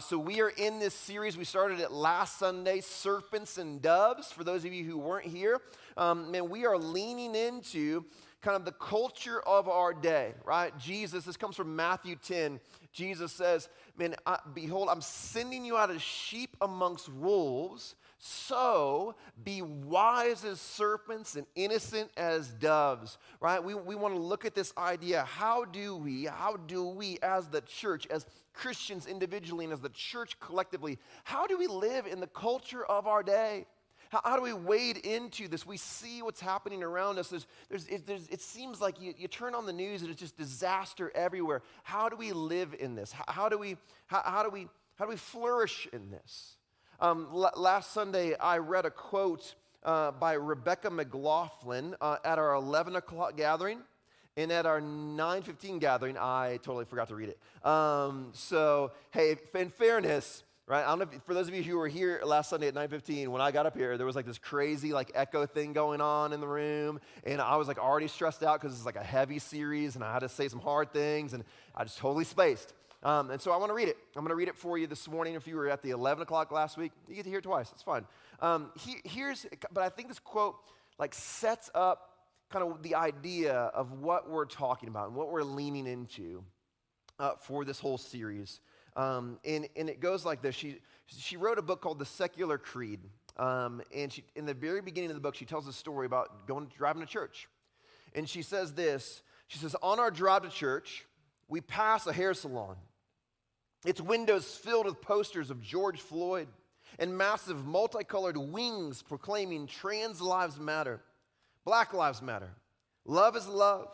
So we are in this series. We started it last Sunday, Serpents and Doves. For those of you who weren't here, man, we are leaning into kind of the culture of our day, right? Jesus, this comes from Matthew 10. Jesus says, man, behold, I'm sending you out as sheep amongst wolves. So be wise as serpents and innocent as doves, right? We want to look at this idea. How do we as the church, as Christians individually and as the church collectively, how do we live in the culture of our day? How do we wade into this? We see what's happening around us. It seems like you turn on the news and it's just disaster everywhere. How do we live in this? How do we flourish in this? Last Sunday, I read a quote by Rebecca McLaughlin at our 11 o'clock gathering. And at our 9:15 gathering, I totally forgot to read it. So, hey, in fairness, right? I don't know if, for those of you who were here last Sunday at 9:15, when I got up here, there was like this crazy like echo thing going on in the room, and I was like already stressed out because it's like a heavy series, and I had to say some hard things, and I just totally spaced. And so I want to read it. I'm going to read it for you this morning. If you were at the 11 o'clock last week, you get to hear it twice. It's fine. But I think this quote like sets up kind of the idea of what we're talking about and what we're leaning into for this whole series. And it goes like this. She wrote a book called The Secular Creed. And in the very beginning of the book, she tells a story about driving to church. And she says this. She says, on our drive to church, we pass a hair salon. Its windows filled with posters of George Floyd and massive multicolored wings proclaiming trans lives matter, black lives matter, love is love,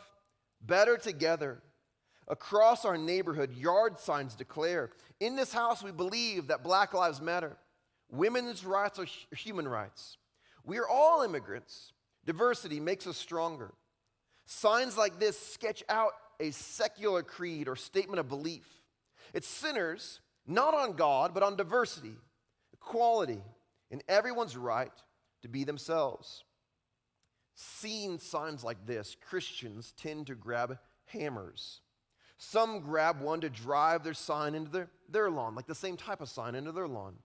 better together. Across our neighborhood, yard signs declare, in this house we believe that black lives matter. Women's rights are human rights. We are all immigrants. Diversity makes us stronger. Signs like this sketch out a secular creed or statement of belief. It centers not on God, but on diversity, equality, and everyone's right to be themselves. Seeing signs like this, Christians tend to grab hammers. Some grab one to drive their sign into their lawn, like the same type of sign into their lawn.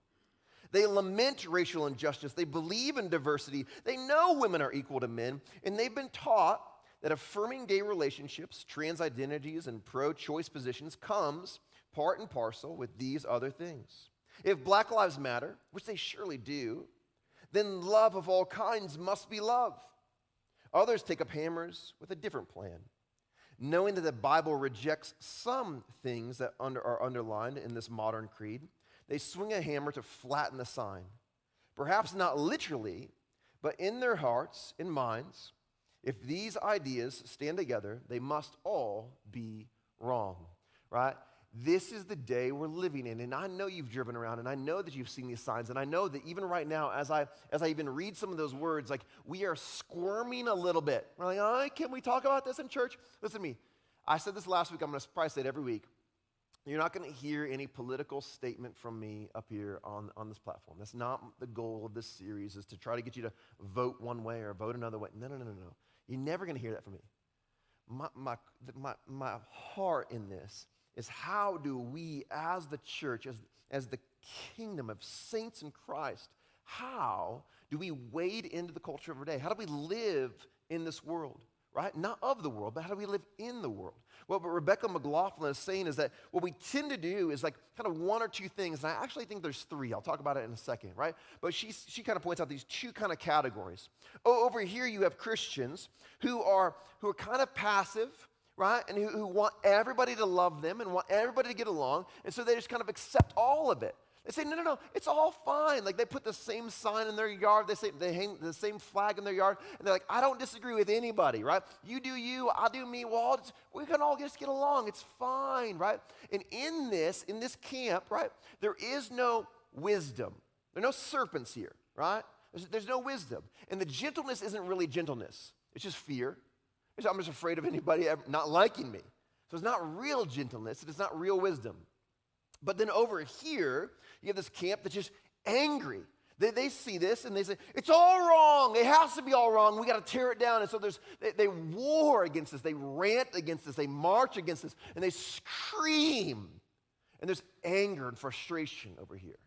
They lament racial injustice. They believe in diversity. They know women are equal to men, and they've been taught that affirming gay relationships, trans identities, and pro-choice positions comes part and parcel with these other things. If Black Lives Matter, which they surely do, then love of all kinds must be love. Others take up hammers with a different plan. Knowing that the Bible rejects some things that are underlined in this modern creed, they swing a hammer to flatten the sign. Perhaps not literally, but in their hearts and minds, if these ideas stand together, they must all be wrong, right? This is the day we're living in, and I know you've driven around, and I know that you've seen these signs, and I know that even right now, as I even read some of those words, like we are squirming a little bit. We're like, oh, can we talk about this in church? Listen to me. I said this last week. I'm going to probably say it every week. You're not going to hear any political statement from me up here on this platform. That's not the goal of this series, is to try to get you to vote one way or vote another way. No. You're never going to hear that from me. My heart in this is how do we as the church, as the kingdom of saints in Christ, how do we wade into the culture of our day? How do we live in this world, right? Not of the world, but how do we live in the world? What Rebecca McLaughlin is saying is that what we tend to do is like kind of one or two things, and I actually think there's three. I'll talk about it in a second, right? But she kind of points out these two kind of categories. Over here you have Christians who are kind of passive, right? And who want everybody to love them and want everybody to get along. And so they just kind of accept all of it. They say, no, it's all fine. Like they put the same sign in their yard. They hang the same flag in their yard. And they're like, I don't disagree with anybody, right? You do you, I do me. Well, we can all just get along. It's fine, right? And in this camp, right, there is no wisdom. There are no serpents here, right? There's no wisdom. And the gentleness isn't really gentleness. It's just fear. I'm just afraid of anybody not liking me. So it's not real gentleness. It's not real wisdom. But then over here, you have this camp that's just angry. They see this and they say, it's all wrong. It has to be all wrong. We got to tear it down. And so they war against this. They rant against this. They march against this. And they scream. And there's anger and frustration over here.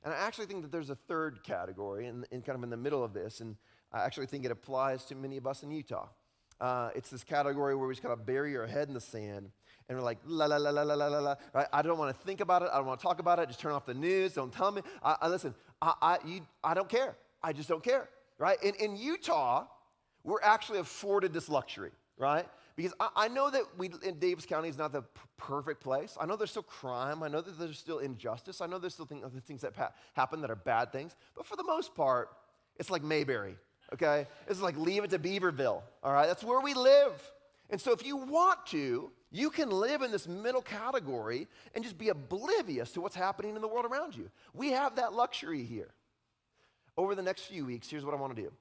And I actually think that there's a third category in kind of in the middle of this, and I actually think it applies to many of us in Utah. It's this category where we just kind of bury our head in the sand, and we're like, la, la, la, la, la, la, la, la, right? I don't want to think about it. I don't want to talk about it. Just turn off the news. Don't tell me. Listen, I don't care. I just don't care, right? In Utah, we're actually afforded this luxury, right? Because I know that in Davis County is not the perfect place. I know there's still crime. I know that there's still injustice. I know there's still other things that happen that are bad things. But for the most part, it's like Mayberry, okay? It's like Leave It to Beaverville, all right? That's where we live. And so if you want to, you can live in this middle category and just be oblivious to what's happening in the world around you. We have that luxury here. Over the next few weeks, here's what I want to do.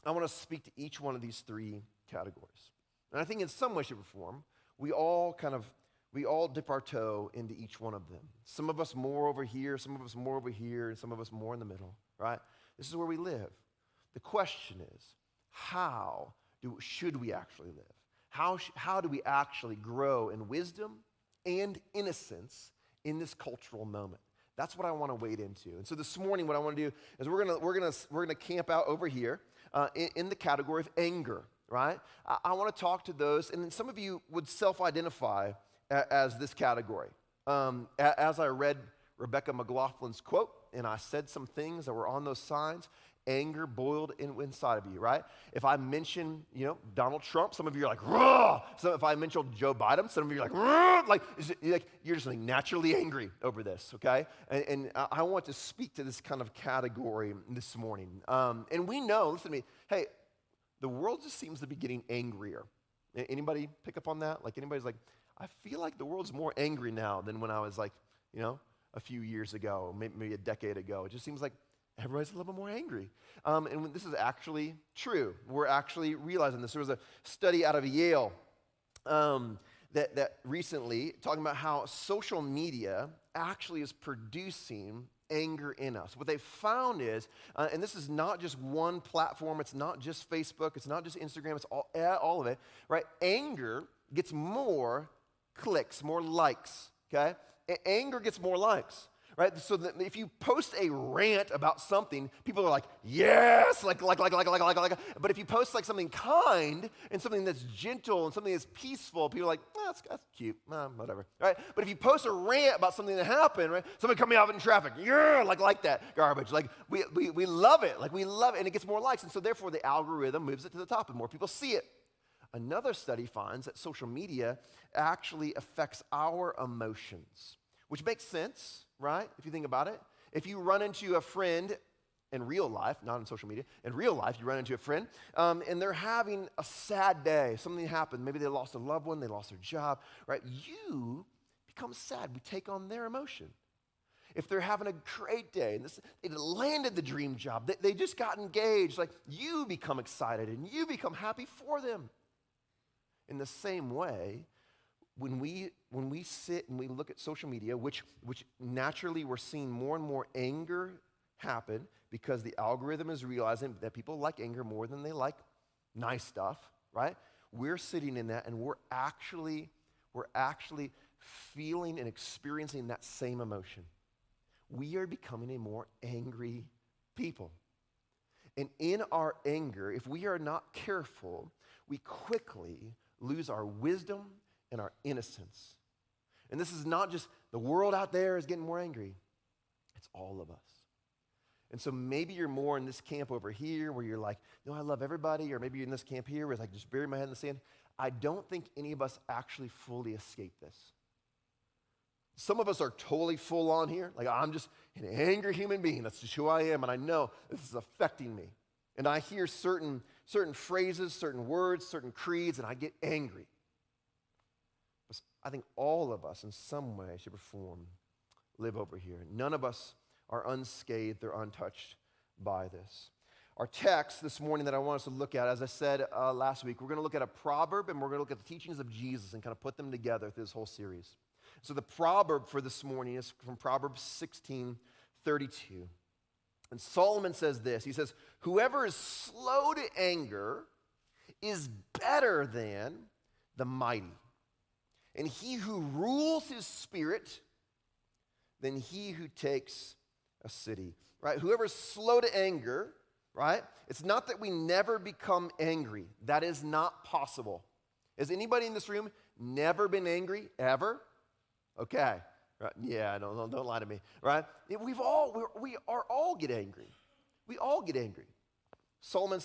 I want to speak to each one of these three categories. And I think in some way, shape, or form, we all dip our toe into each one of them. Some of us more over here, some of us more over here, and some of us more in the middle, right? This is where we live. The question is, how should we actually live? How do we actually grow in wisdom and innocence in this cultural moment? That's what I want to wade into. And so this morning, what I want to do is we're gonna camp out over here in the category of anger. Right? I want to talk to those, and then some of you would self-identify as this category. As I read Rebecca McLaughlin's quote, and I said some things that were on those signs, anger boiled inside of you, right? If I mention, Donald Trump, some of you are like, "Raw!" So if I mention Joe Biden, some of you are like, "Raw!" Like you're just like naturally angry over this, okay? And I want to speak to this kind of category this morning. And we know, listen to me, hey, the world just seems to be getting angrier. Anybody pick up on that? Like anybody's like, I feel like the world's more angry now than when I was like, a few years ago, maybe a decade ago. It just seems like everybody's a little bit more angry. And this is actually true. We're actually realizing this. There was a study out of Yale that recently talking about how social media actually is producing anger in us. What they found is, and this is not just one platform, it's not just Facebook, it's not just Instagram, it's all of it, right? Anger gets more clicks, more likes, okay? Anger gets more likes, right? So that if you post a rant about something, people are like, yes, like. But if you post like something kind and something that's gentle and something that's peaceful, people are like, that's cute, whatever, right? But if you post a rant about something that happened, right? Somebody coming out in traffic, yeah, like that garbage. Like we love it, we love it, and it gets more likes, and so therefore the algorithm moves it to the top, and more people see it. Another study finds that social media actually affects our emotions, which makes sense. Right? If you think about it. If you run into a friend in real life, not on social media, in real life, you run into a friend, and they're having a sad day. Something happened. Maybe they lost a loved one, they lost their job, right? You become sad. We take on their emotion. If they're having a great day, and they landed the dream job, they just got engaged, like you become excited and you become happy for them. In the same way, when we sit and we look at social media, which naturally we're seeing more and more anger happen because the algorithm is realizing that people like anger more than they like nice stuff, right? We're sitting in that and we're actually feeling and experiencing that same emotion. We are becoming a more angry people. And in our anger, if we are not careful, we quickly lose our wisdom and our innocence. And this is not just the world out there is getting more angry. It's all of us. And so maybe you're more in this camp over here where you're like, I love everybody, or maybe you're in this camp here where it's like just bury my head in the sand. I don't think any of us actually fully escape this. Some of us are totally full on here. Like, I'm just an angry human being. That's just who I am, and I know this is affecting me. And I hear certain phrases, certain words, certain creeds, and I get angry. I think all of us in some way, shape, or form live over here. None of us are unscathed or untouched by this. Our text this morning that I want us to look at, as I said last week, we're going to look at a proverb and we're going to look at the teachings of Jesus and kind of put them together through this whole series. So the proverb for this morning is from Proverbs 16:32. And Solomon says this. He says, whoever is slow to anger is better than the mighty. And he who rules his spirit than he who takes a city, right? Whoever's slow to anger, right? It's not that we never become angry. That is not possible. Has anybody in this room never been angry, ever? Okay. Right. Yeah, don't lie to me, right? We are all get angry. We all get angry. Solomon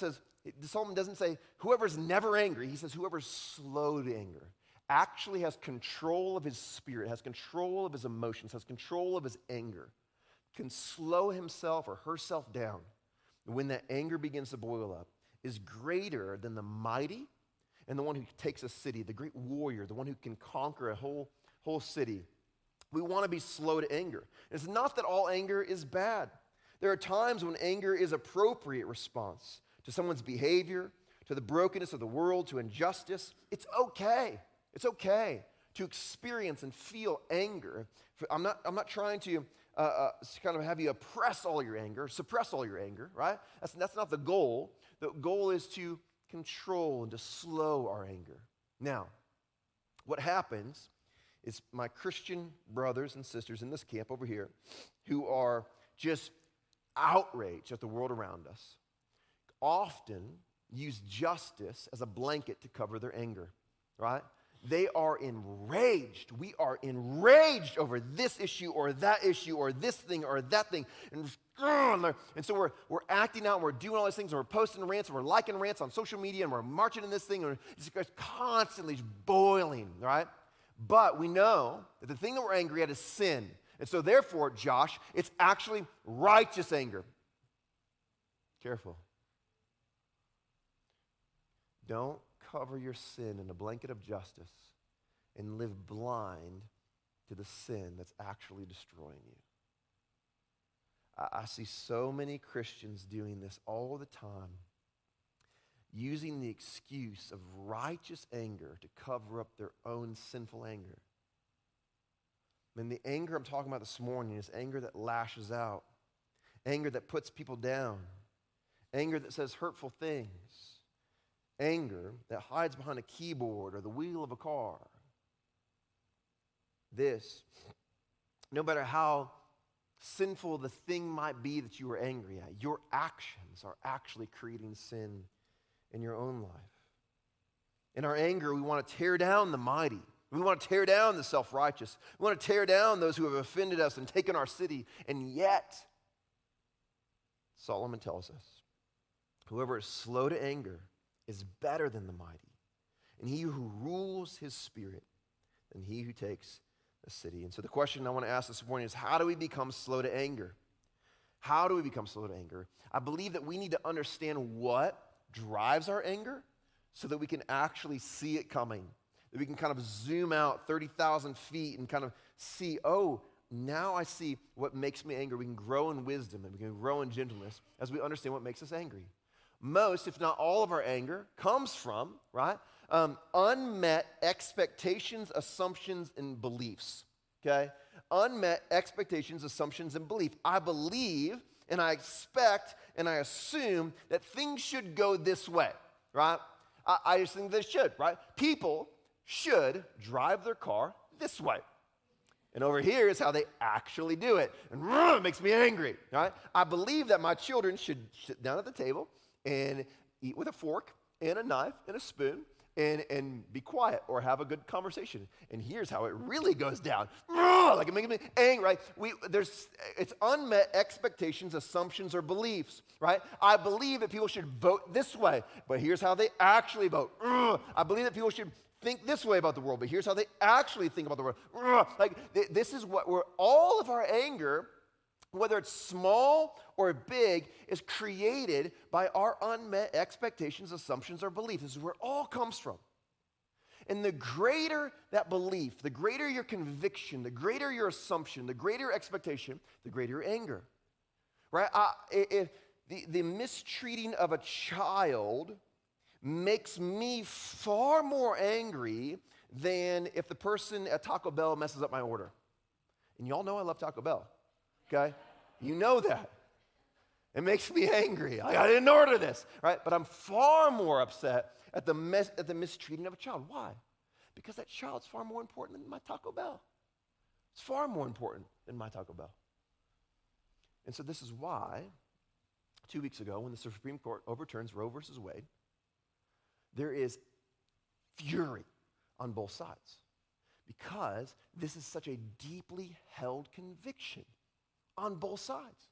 doesn't say whoever's never angry. He says whoever's slow to anger actually has control of his spirit, has control of his emotions, has control of his anger, can slow himself or herself down. And when that anger begins to boil up, is greater than the mighty and the one who takes a city, the great warrior, the one who can conquer a whole city. We want to be slow to anger. It's not that all anger is bad. There are times when anger is appropriate response to someone's behavior, to the brokenness of the world, to injustice. It's okay. It's okay to experience and feel anger. I'm not trying to kind of have you suppress all your anger, right? That's not the goal. The goal is to control and to slow our anger. Now, what happens is my Christian brothers and sisters in this camp over here who are just outraged at the world around us often use justice as a blanket to cover their anger, right? They are enraged. We are enraged over this issue or that issue or this thing or that thing. And so we're acting out and we're doing all these things and we're posting rants and we're liking rants on social media and we're marching in this thing and it's constantly boiling, right? But we know that the thing that we're angry at is sin. And so therefore, Josh, it's actually righteous anger. Careful. Don't cover your sin in a blanket of justice and live blind to the sin that's actually destroying you. I see so many Christians doing this all the time, using the excuse of righteous anger to cover up their own sinful anger. And the anger I'm talking about this morning is anger that lashes out, anger that puts people down, anger that says hurtful things, anger that hides behind a keyboard or the wheel of a car. This, no matter how sinful the thing might be that you are angry at, your actions are actually creating sin in your own life. In our anger, we want to tear down the mighty. We want to tear down the self-righteous. We want to tear down those who have offended us and taken our city. And yet, Solomon tells us, whoever is slow to anger is better than the mighty, and he who rules his spirit than he who takes a city. And so the question I want to ask this morning is, how do we become slow to anger? How do we become slow to anger? I believe that we need to understand what drives our anger so that we can actually see it coming, that we can kind of zoom out 30,000 feet and kind of see, oh, now I see what makes me angry. We can grow in wisdom and we can grow in gentleness as we understand what makes us angry. Most, if not all of our anger comes from, right, unmet expectations, assumptions, and beliefs, okay? Unmet expectations, assumptions, and belief. I believe and I expect and I assume that things should go this way, right? I just think they should, right? People should drive their car this way. And over here is how they actually do it. And it makes me angry, right? I believe that my children should sit down at the table and eat with a fork and a knife and a spoon and be quiet or have a good conversation. And here's how it really goes down. Like it makes me angry, right? It's unmet expectations, assumptions, or beliefs, right? I believe that people should vote this way, but here's how they actually vote. I believe that people should think this way about the world, but here's how they actually think about the world. Like this is where all of our anger, whether it's small or big, is created by our unmet expectations, assumptions, or beliefs. This is where it all comes from. And the greater that belief, the greater your conviction, the greater your assumption, the greater your expectation, the greater your anger. Right? The mistreating of a child makes me far more angry than if the person at Taco Bell messes up my order. And y'all know I love Taco Bell, okay? You know that. It makes me angry. Like, I didn't order this, right? But I'm far more upset at the mistreating of a child. Why? Because that child's far more important than my Taco Bell. It's far more important than my Taco Bell. And so this is why, 2 weeks ago, when the Supreme Court overturns Roe versus Wade, there is fury on both sides because this is such a deeply held conviction on both sides.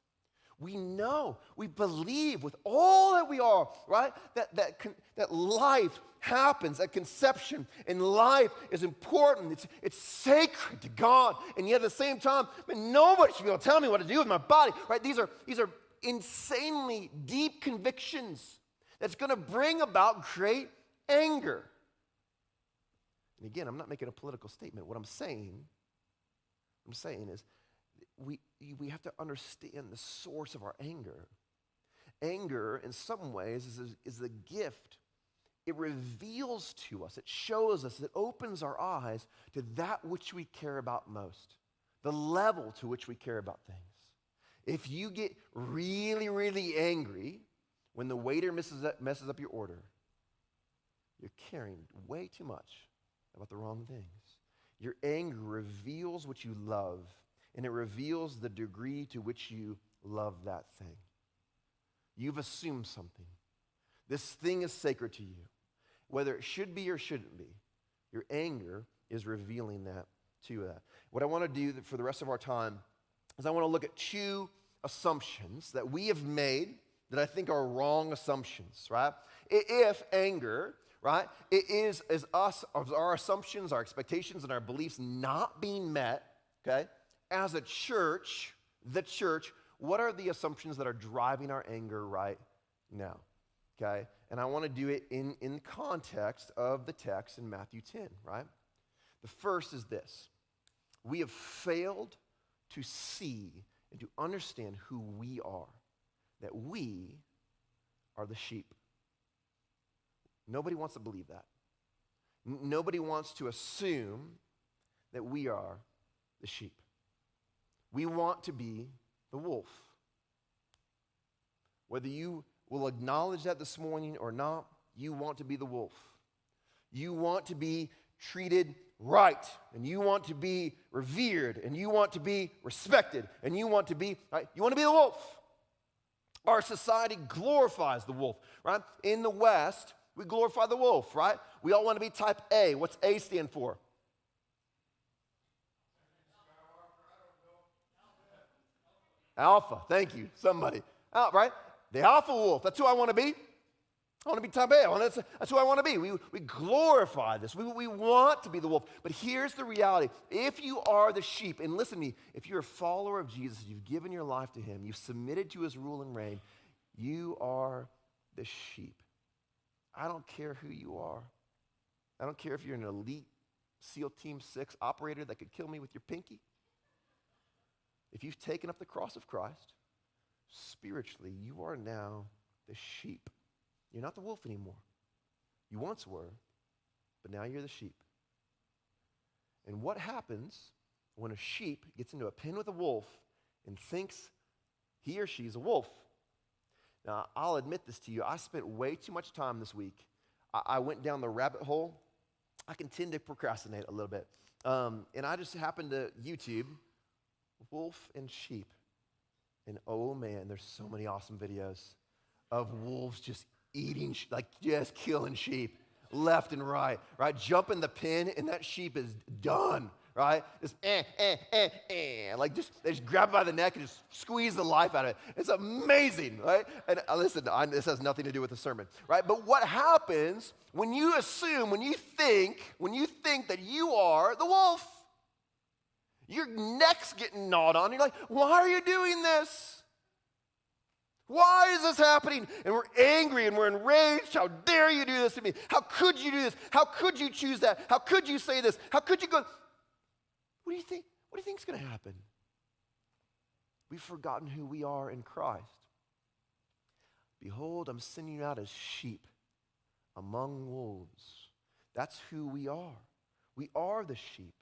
We know, we believe with all that we are, right? That life happens at conception, and life is important. It's sacred to God, and yet at the same time, nobody should be able to tell me what to do with my body, right? These are insanely deep convictions that's going to bring about great anger. And again, I'm not making a political statement. What I'm saying is we have to understand the source of our anger. Anger, in some ways, is a gift. It reveals to us, it shows us, it opens our eyes to that which we care about most, the level to which we care about things. If you get really, really angry when the waiter messes up your order, you're caring way too much about the wrong things. Your anger reveals what you love, and it reveals the degree to which you love that thing. You've assumed something. This thing is sacred to you, whether it should be or shouldn't be. Your anger is revealing that to that. What I want to do for the rest of our time is I want to look at two assumptions that we have made that I think are wrong assumptions, right? If anger, right, it is our assumptions, our expectations, and our beliefs not being met, okay, as a church, the church, what are the assumptions that are driving our anger right now, okay? And I want to do it in context of the text in Matthew 10, right? The first is this. We have failed to see and to understand who we are, that we are the sheep. Nobody wants to believe that. Nobody wants to assume that we are the sheep. We want to be the wolf. Whether you will acknowledge that this morning or not, you want to be the wolf. You want to be treated right, and you want to be revered, and you want to be respected, and you want to be, right? You want to be the wolf. Our society glorifies the wolf, right? In the West, we glorify the wolf, right? We all want to be type A. What's A stand for? Alpha. Thank you, somebody. Right? The alpha wolf. That's who I want to be. I want to be type A. That's who I want to be. We glorify this. We want to be the wolf. But here's the reality. If you are the sheep, and listen to me, if you're a follower of Jesus, you've given your life to him, you've submitted to his rule and reign, you are the sheep. I don't care who you are. I don't care if you're an elite SEAL Team 6 operator that could kill me with your pinky. If you've taken up the cross of Christ, spiritually, you are now the sheep. You're not the wolf anymore. You once were, but now you're the sheep. And what happens when a sheep gets into a pen with a wolf and thinks he or she is a wolf? Now, I'll admit this to you. I spent way too much time this week. I went down the rabbit hole. I can tend to procrastinate a little bit. And I just happened to YouTube wolf and sheep. And oh man, there's so many awesome videos of wolves just eating, just killing sheep left and right? Jump in the pen and that sheep is done, right? Just they just grab it by the neck and just squeeze the life out of it. It's amazing, right? And listen, this has nothing to do with the sermon, right? But what happens when you assume, when you think that you are the wolf? Your neck's getting gnawed on. You're like, why are you doing this? Why is this happening? And we're angry and we're enraged. How dare you do this to me? How could you do this? How could you choose that? How could you say this? How could you go? What do you think? What do you think is going to happen? We've forgotten who we are in Christ. Behold, I'm sending you out as sheep among wolves. That's who we are. We are the sheep.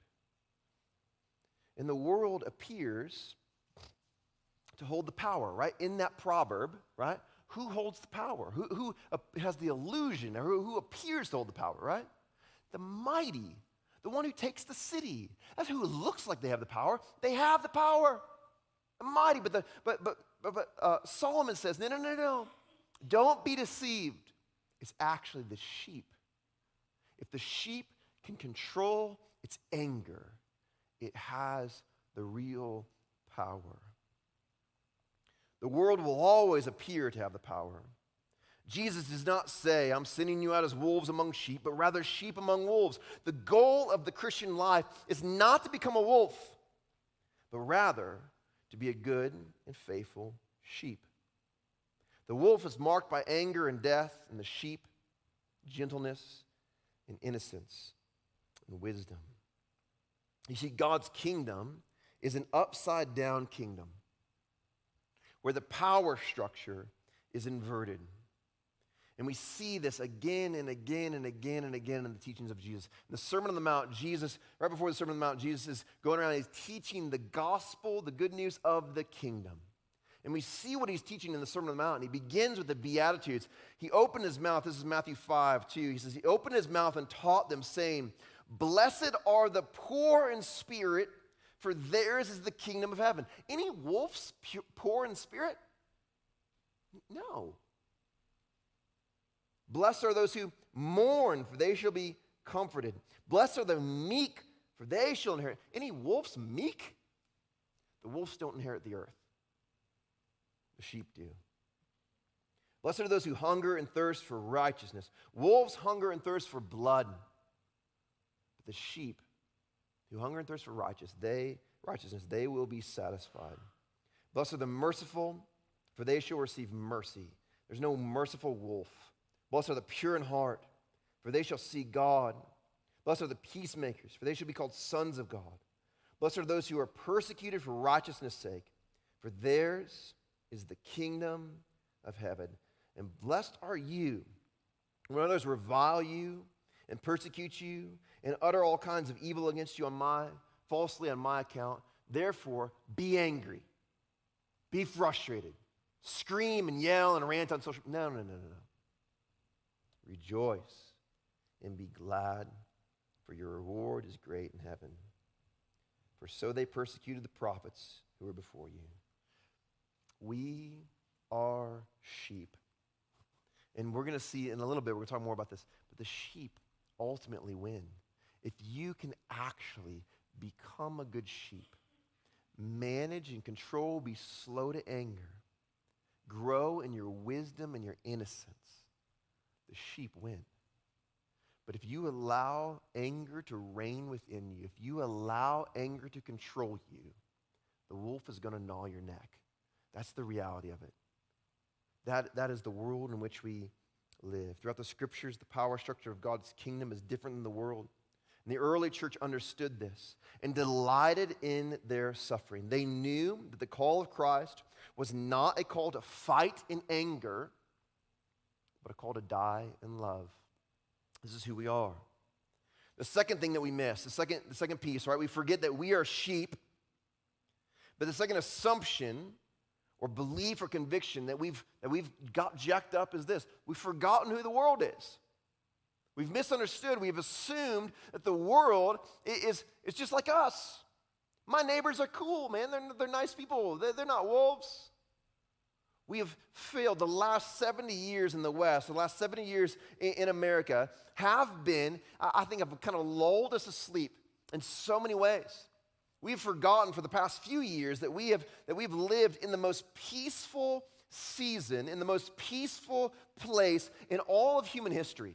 And the world appears to hold the power, right? In that proverb, right? Who holds the power? Who has the illusion, or who appears to hold the power, right? The mighty, the one who takes the city. That's who looks like they have the power. They have the power. Mighty, but Solomon says, no. Don't be deceived. It's actually the sheep. If the sheep can control its anger, it has the real power. The world will always appear to have the power. Jesus does not say, I'm sending you out as wolves among sheep, but rather sheep among wolves. The goal of the Christian life is not to become a wolf, but rather to be a good and faithful sheep. The wolf is marked by anger and death, and the sheep, gentleness and innocence and wisdom. You see, God's kingdom is an upside-down kingdom where the power structure is inverted. And we see this again and again and again and again in the teachings of Jesus. In the Sermon on the Mount, right before the Sermon on the Mount, Jesus is going around and he's teaching the gospel, the good news of the kingdom. And we see what he's teaching in the Sermon on the Mount. And he begins with the Beatitudes. He opened his mouth. This is Matthew 5:2. He says, he opened his mouth and taught them, saying, blessed are the poor in spirit, for theirs is the kingdom of heaven. Any wolves poor in spirit? No. Blessed are those who mourn, for they shall be comforted. Blessed are the meek, for they shall inherit. Any wolves meek? The wolves don't inherit the earth. The sheep do. Blessed are those who hunger and thirst for righteousness. Wolves hunger and thirst for blood. But the sheep who hunger and thirst for righteousness, they will be satisfied. Blessed are the merciful, for they shall receive mercy. There's no merciful wolf. Blessed are the pure in heart, for they shall see God. Blessed are the peacemakers, for they shall be called sons of God. Blessed are those who are persecuted for righteousness' sake, for theirs is the kingdom of heaven. And blessed are you when others revile you and persecute you and utter all kinds of evil against you falsely on my account. Therefore, be angry, be frustrated, scream and yell and rant on social. No. Rejoice and be glad, for your reward is great in heaven. For so they persecuted the prophets who were before you. We are sheep. And we're going to see in a little bit, we're going to talk more about this, but the sheep ultimately win. If you can actually become a good sheep, manage and control, be slow to anger, grow in your wisdom and your innocence, the sheep win. But if you allow anger to reign within you, if you allow anger to control you, the wolf is going to gnaw your neck. That's the reality of it. That is the world in which we live. Throughout the scriptures, the power structure of God's kingdom is different than the world. And the early church understood this and delighted in their suffering. They knew that the call of Christ was not a call to fight in anger, but a call to die in love. This is who we are. The second thing that we miss, the second piece, right? We forget that we are sheep. But the second assumption or belief or conviction that we've got jacked up is this: we've forgotten who the world is. We've misunderstood. We've assumed that the world is just like us. My neighbors are cool, man. They're nice people. They're not wolves. We have failed. The last 70 years in the West, the last 70 years in America have been, I think, have kind of lulled us asleep in so many ways. We've forgotten for the past few years that we've lived in the most peaceful season, in the most peaceful place in all of human history.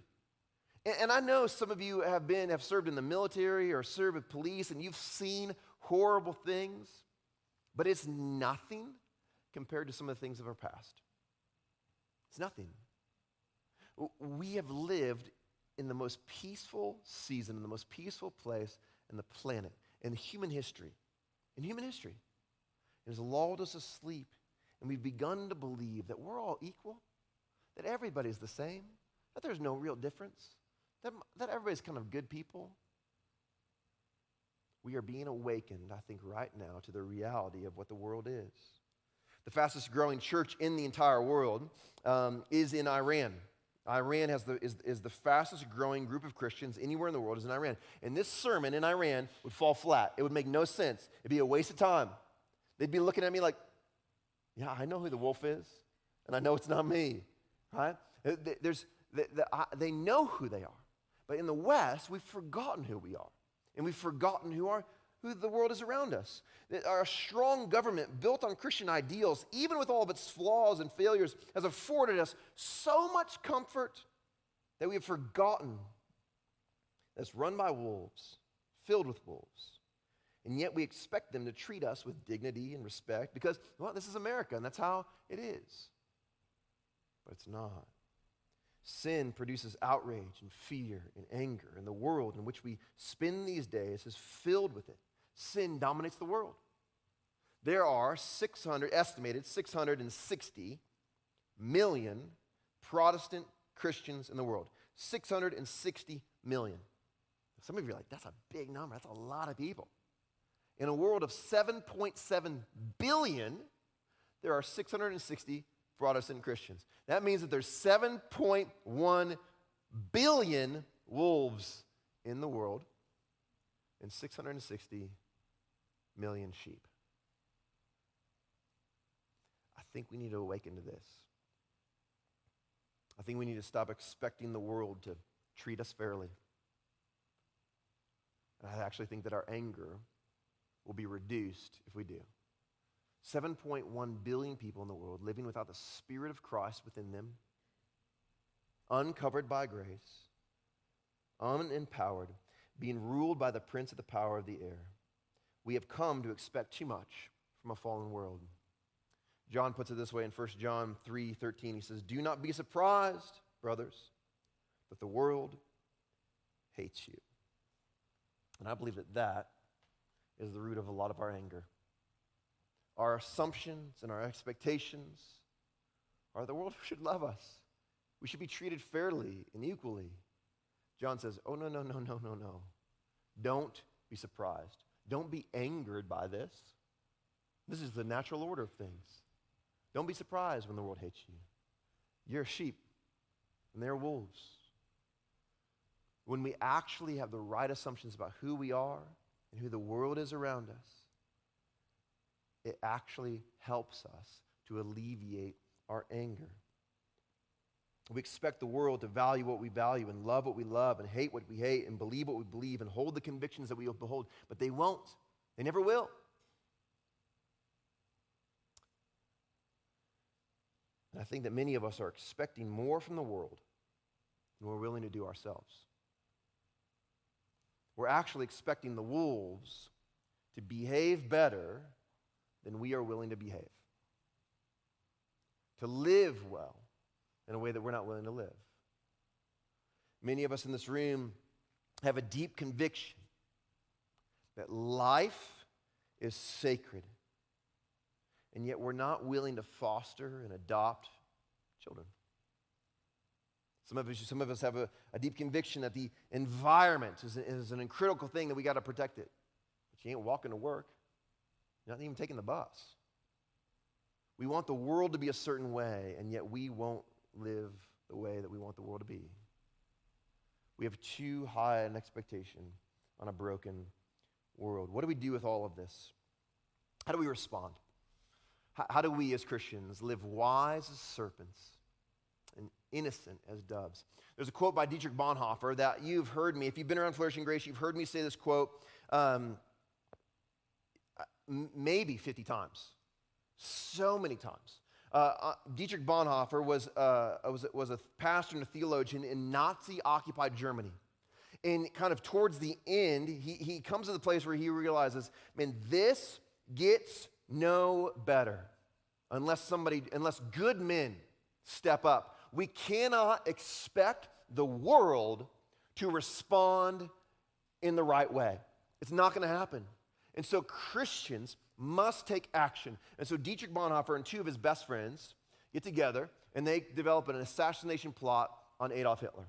And I know some of you have served in the military or served with police, and you've seen horrible things, but it's nothing compared to some of the things of our past. It's nothing. We have lived in the most peaceful season, in the most peaceful place in the planet, in human history. In human history. It has lulled us asleep, and we've begun to believe that we're all equal, that everybody's the same, that there's no real difference, that everybody's kind of good people. We are being awakened, I think, right now to the reality of what the world is. The fastest growing church in the entire world is in Iran. Iran is the fastest growing group of Christians anywhere in the world is in Iran. And this sermon in Iran would fall flat. It would make no sense. It'd be a waste of time. They'd be looking at me like, yeah, I know who the wolf is, and I know it's not me, right? They know who they are. But in the West, we've forgotten who we are. And we've forgotten who the world is around us. Our strong government built on Christian ideals, even with all of its flaws and failures, has afforded us so much comfort that we have forgotten that it's run by wolves, filled with wolves. And yet we expect them to treat us with dignity and respect because, well, this is America, and that's how it is. But it's not. Sin produces outrage and fear and anger, and the world in which we spend these days is filled with it. Sin dominates the world. There are estimated 660 million Protestant Christians in the world. 660 million. Some of you are like, that's a big number. That's a lot of people. In a world of 7.7 billion, there are 660 Protestant Christians. That means that there's 7.1 billion wolves in the world and 660 million sheep. I think we need to awaken to this. I think we need to stop expecting the world to treat us fairly. And I actually think that our anger will be reduced if we do. 7.1 billion people in the world living without the Spirit of Christ within them, uncovered by grace, unempowered, being ruled by the prince of the power of the air. We have come to expect too much from a fallen world. John puts it this way in 1 John 3:13. He says, "Do not be surprised, brothers, that the world hates you." And I believe that is the root of a lot of our anger. Our assumptions and our expectations are the world should love us. We should be treated fairly and equally. John says, oh, no. Don't be surprised. Don't be angered by this. This is the natural order of things. Don't be surprised when the world hates you. You're a sheep, and they're wolves. When we actually have the right assumptions about who we are and who the world is around us, it actually helps us to alleviate our anger. We expect the world to value what we value and love what we love and hate what we hate and believe what we believe and hold the convictions that we behold, but they won't. They never will. And I think that many of us are expecting more from the world than we're willing to do ourselves. We're actually expecting the wolves to behave better than we are willing to behave, to live well in a way that we're not willing to live. Many of us in this room have a deep conviction that life is sacred, and yet we're not willing to foster and adopt children. Some of us have a deep conviction that the environment is an critical thing that we got to protect it. But you ain't walking to work. You're not even taking the bus. We want the world to be a certain way, and yet we won't live the way that we want the world to be. We have too high an expectation on a broken world. What do we do with all of this? How do we respond? How do we as Christians live wise as serpents and innocent as doves? There's a quote by Dietrich Bonhoeffer that you've heard me, if you've been around Flourishing Grace, you've heard me say this quote maybe 50 times. So many times. Dietrich Bonhoeffer was a pastor and a theologian in Nazi-occupied Germany. And kind of towards the end, he comes to the place where he realizes, man, this gets no better unless good men step up. We cannot expect the world to respond in the right way. It's not going to happen. And so Christians must take action. And so Dietrich Bonhoeffer and two of his best friends get together and they develop an assassination plot on Adolf Hitler.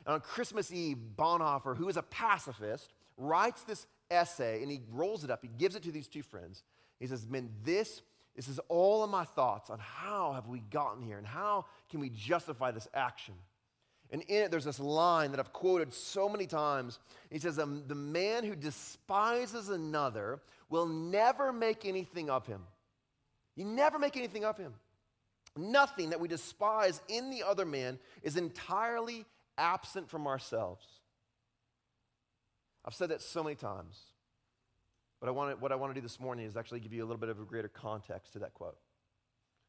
And on Christmas Eve, Bonhoeffer, who is a pacifist, writes this essay and he rolls it up. He gives it to these two friends. He says, man, this is all of my thoughts on how have we gotten here and how can we justify this action. And in it, there's this line that I've quoted so many times. He says, the man who despises another will never make anything of him. You never make anything of him. Nothing that we despise in the other man is entirely absent from ourselves. I've said that so many times. But what I want to do this morning is actually give you a little bit of a greater context to that quote.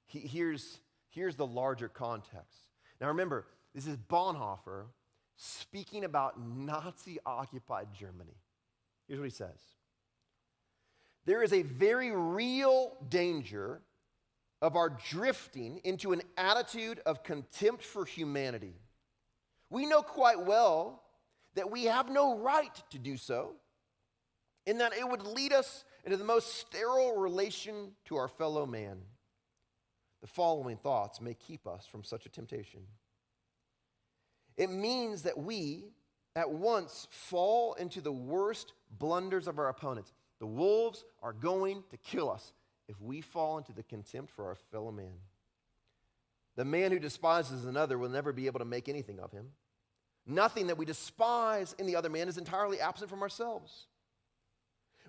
Here's the larger context. Now remember, this is Bonhoeffer speaking about Nazi-occupied Germany. Here's what he says. There is a very real danger of our drifting into an attitude of contempt for humanity. We know quite well that we have no right to do so, and that it would lead us into the most sterile relation to our fellow man. The following thoughts may keep us from such a temptation. It means that we at once fall into the worst blunders of our opponents. The wolves are going to kill us if we fall into the contempt for our fellow man. The man who despises another will never be able to make anything of him. Nothing that we despise in the other man is entirely absent from ourselves.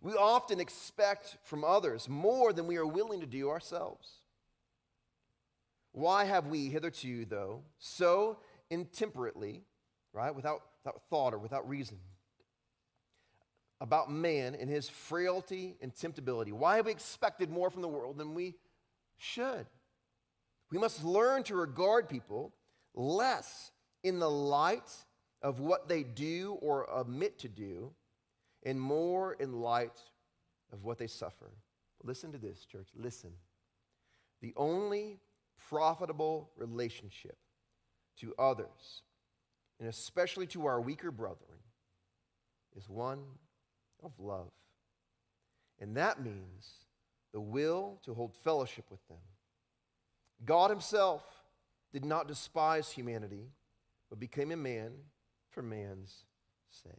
We often expect from others more than we are willing to do ourselves. Why have we hitherto, though, so intemperately, right, without thought or without reason, about man and his frailty and temptability? Why have we expected more from the world than we should? We must learn to regard people less in the light of what they do or omit to do, and more in light of what they suffer. Listen to this, church. Listen. The only profitable relationship to others, and especially to our weaker brethren, is one of love. And that means the will to hold fellowship with them. God himself did not despise humanity, but became a man for man's sake.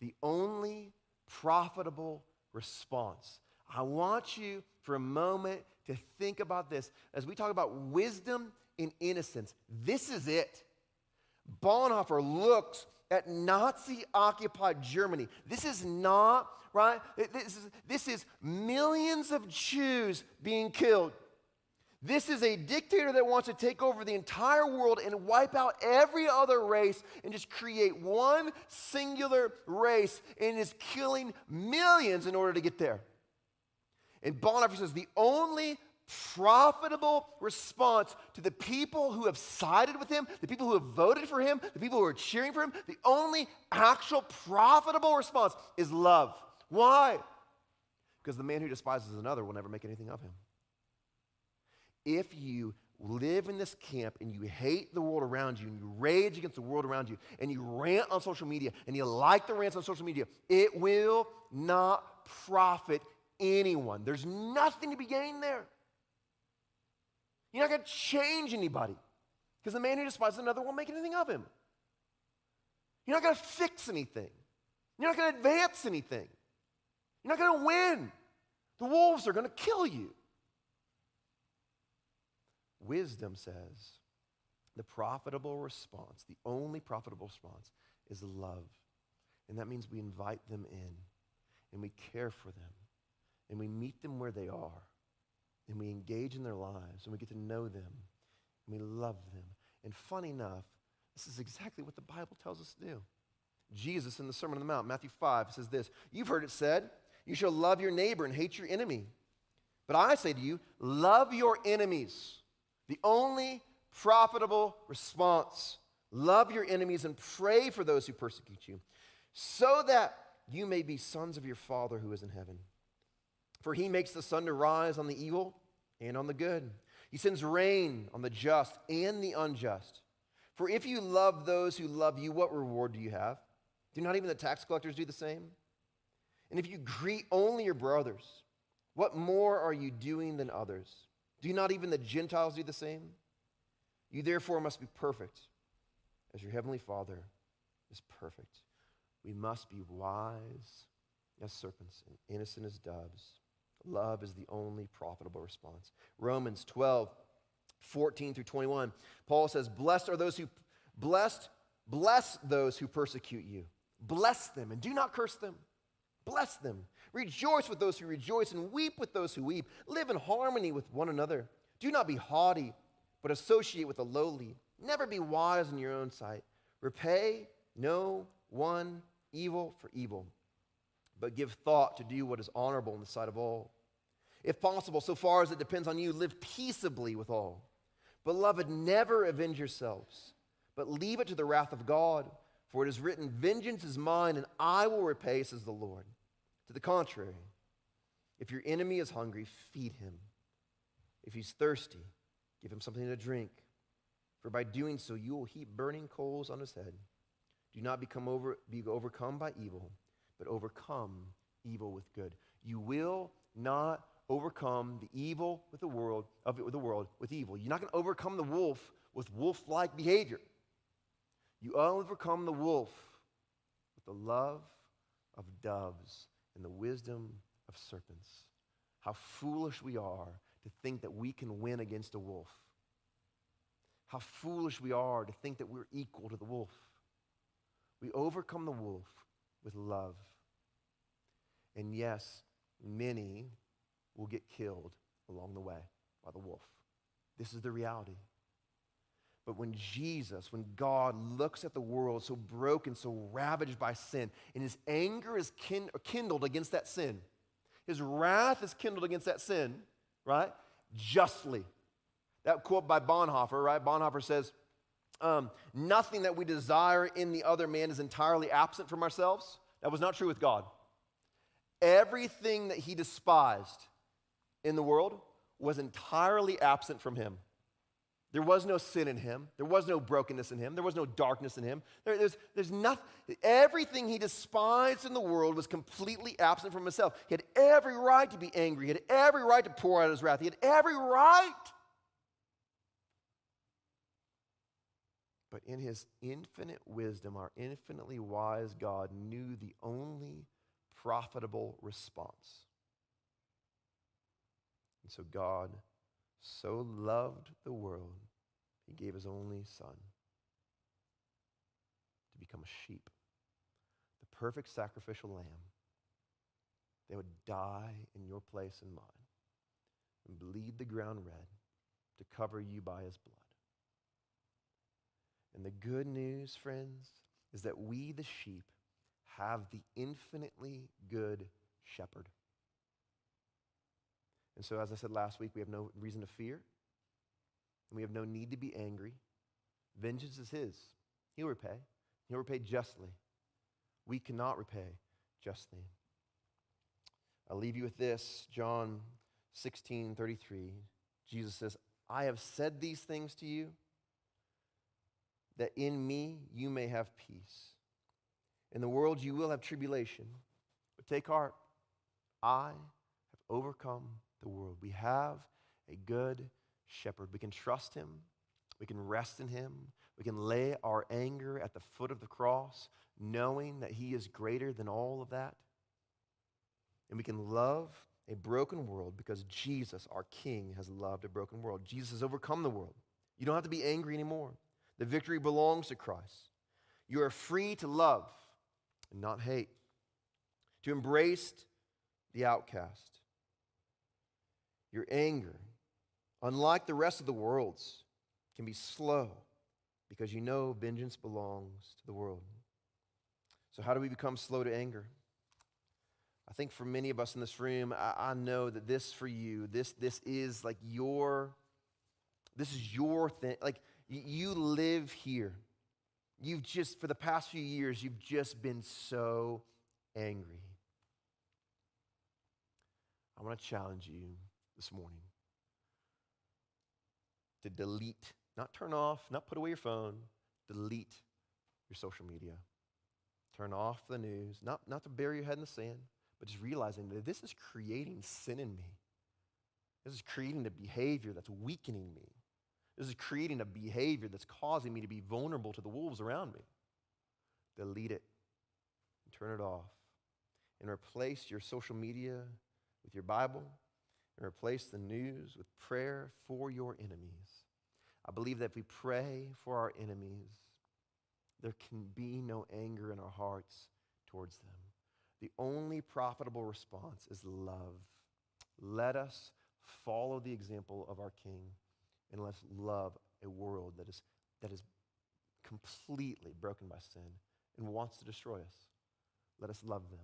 The only profitable response. I want you for a moment to think about this. As we talk about wisdom and innocence, this is it. Bonhoeffer looks at Nazi-occupied Germany. This is not, right? This is millions of Jews being killed. This is a dictator that wants to take over the entire world and wipe out every other race and just create one singular race, and is killing millions in order to get there. And Bonhoeffer says the only profitable response to the people who have sided with him, the people who have voted for him, the people who are cheering for him, the only actual profitable response is love. Why? Because the man who despises another will never make anything of him. If you live in this camp and you hate the world around you and you rage against the world around you and you rant on social media and you like the rants on social media, it will not profit anyone. There's nothing to be gained there. You're not going to change anybody because the man who despises another won't make anything of him. You're not going to fix anything. You're not going to advance anything. You're not going to win. The wolves are going to kill you. Wisdom says the profitable response, the only profitable response, is love. And that means we invite them in, and we care for them, and we meet them where they are, and we engage in their lives, and we get to know them, and we love them. And funny enough, this is exactly what the Bible tells us to do. Jesus in the Sermon on the Mount, Matthew 5, says this: "You've heard it said, you shall love your neighbor and hate your enemy. But I say to you, love your enemies." The only profitable response. Love your enemies and pray for those who persecute you, so that you may be sons of your Father who is in heaven. For he makes the sun to rise on the evil and on the good. He sends rain on the just and the unjust. For if you love those who love you, what reward do you have? Do not even the tax collectors do the same? And if you greet only your brothers, what more are you doing than others? Do not even the Gentiles do the same? You therefore must be perfect, as your heavenly Father is perfect. We must be wise as serpents and innocent as doves. Love is the only profitable response. Romans 12, 14 through 21. Paul says, blessed are those who Bless those who persecute you. Bless them and do not curse them. Bless them. Rejoice with those who rejoice and weep with those who weep. Live in harmony with one another. Do not be haughty, but associate with the lowly. Never be wise in your own sight. Repay no one evil for evil, but give thought to do what is honorable in the sight of all. If possible, so far as it depends on you, live peaceably with all. Beloved, never avenge yourselves, but leave it to the wrath of God. For it is written, vengeance is mine, and I will repay, says the Lord. To the contrary, if your enemy is hungry, feed him. If he's thirsty, give him something to drink. For by doing so, you will heap burning coals on his head. Do not be overcome by evil, but overcome evil with good. You will not overcome the evil with the world with evil. You're not going to overcome the wolf with wolf-like behavior. You overcome the wolf with the love of doves and the wisdom of serpents. How foolish we are to think that we can win against a wolf. How foolish we are to think that we're equal to the wolf. We overcome the wolf with love. And yes, many will get killed along the way by the wolf. This is the reality. But when God looks at the world so broken, so ravaged by sin, and his anger is kindled against that sin, his wrath is kindled against that sin, right? Justly. That quote by Bonhoeffer, right? Bonhoeffer says, nothing that we desire in the other man is entirely absent from ourselves. That was not true with God. Everything that he despised in the world was entirely absent from him. There was no sin in him. There was no brokenness in him. There was no darkness in him. There's nothing. Everything he despised in the world was completely absent from himself. He had every right to be angry. He had every right to pour out his wrath. He had every right. But in his infinite wisdom, our infinitely wise God knew the only profitable response. And so God so loved the world, he gave his only son to become a sheep, the perfect sacrificial lamb that would die in your place and mine and bleed the ground red to cover you by his blood. And the good news, friends, is that we, the sheep, have the infinitely good shepherd. And so, as I said last week, we have no reason to fear, and we have no need to be angry. Vengeance is his. He'll repay. He'll repay justly. We cannot repay justly. I'll leave you with this, John 16:33. Jesus says, I have said these things to you, that in me you may have peace. In the world you will have tribulation, but take heart. I have overcome the world. We have a good shepherd. We can trust him. We can rest in him. We can lay our anger at the foot of the cross, knowing that he is greater than all of that. And we can love a broken world because Jesus, our King, has loved a broken world. Jesus has overcome the world. You don't have to be angry anymore. The victory belongs to Christ. You are free to love and not hate, to embrace the outcast. Your anger, unlike the rest of the world's, can be slow because you know vengeance belongs to the world. So how do we become slow to anger? I think for many of us in this room, I know that this for you, this is like this is your thing. Like you live here. You've just, for the past few years, you've just been so angry. I want to challenge you this morning to delete, not turn off, not put away your phone, delete your social media. Turn off the news, not to bury your head in the sand, but just realizing that this is creating sin in me. This is creating a behavior that's weakening me. This is creating a behavior that's causing me to be vulnerable to the wolves around me. Delete it and turn it off. And replace your social media with your Bible, and replace the news with prayer for your enemies. I believe that if we pray for our enemies, there can be no anger in our hearts towards them. The only profitable response is love. Let us follow the example of our King, and let's love a world that is completely broken by sin and wants to destroy us. Let us love them.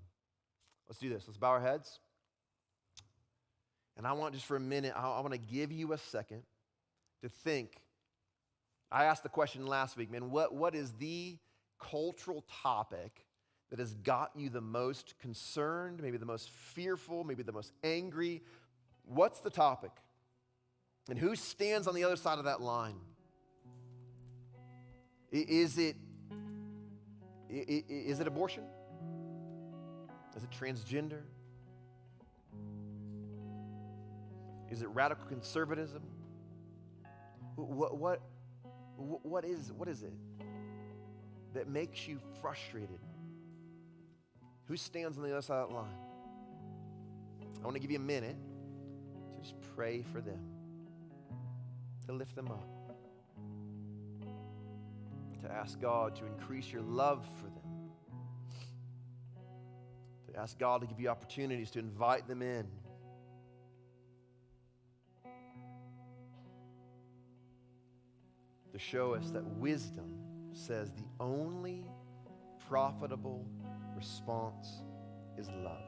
Let's do this. Let's bow our heads. And I want just for a minute, I want to give you a second to think. I asked the question last week, man, what is the cultural topic that has got you the most concerned, maybe the most fearful, maybe the most angry? What's the topic? And who stands on the other side of that line? Is it abortion? Is it transgender? Is it radical conservatism? What is it that makes you frustrated? Who stands on the other side of that line? I want to give you a minute to just pray for them, to lift them up, to ask God to increase your love for them, to ask God to give you opportunities to invite them in. To show us that wisdom says the only profitable response is love.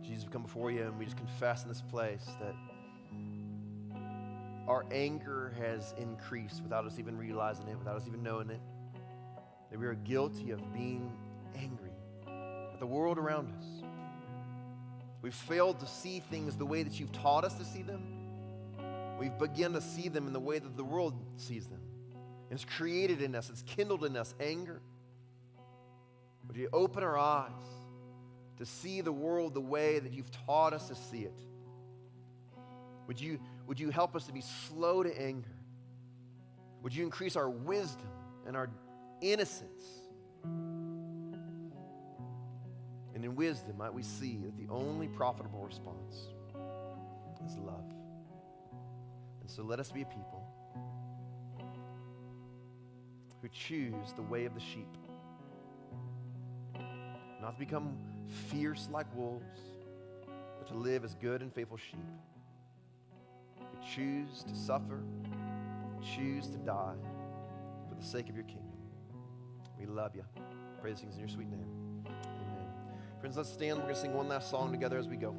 Jesus, we come before you and we just confess in this place that our anger has increased without us even realizing it, without us even knowing it. That we are guilty of being angry at the world around us. We've failed to see things the way that you've taught us to see them. We've begun to see them in the way that the world sees them. And it's created in us, it's kindled in us anger. Would you open our eyes to see the world the way that you've taught us to see it? Would you help us to be slow to anger? Would you increase our wisdom and our innocence? And in wisdom, might we see that the only profitable response is love. And so let us be a people who choose the way of the sheep, not to become fierce like wolves, but to live as good and faithful sheep. We choose to suffer, choose to die for the sake of your kingdom. We love you. Pray these things in your sweet name. Amen. Friends, let's stand. We're going to sing one last song together as we go.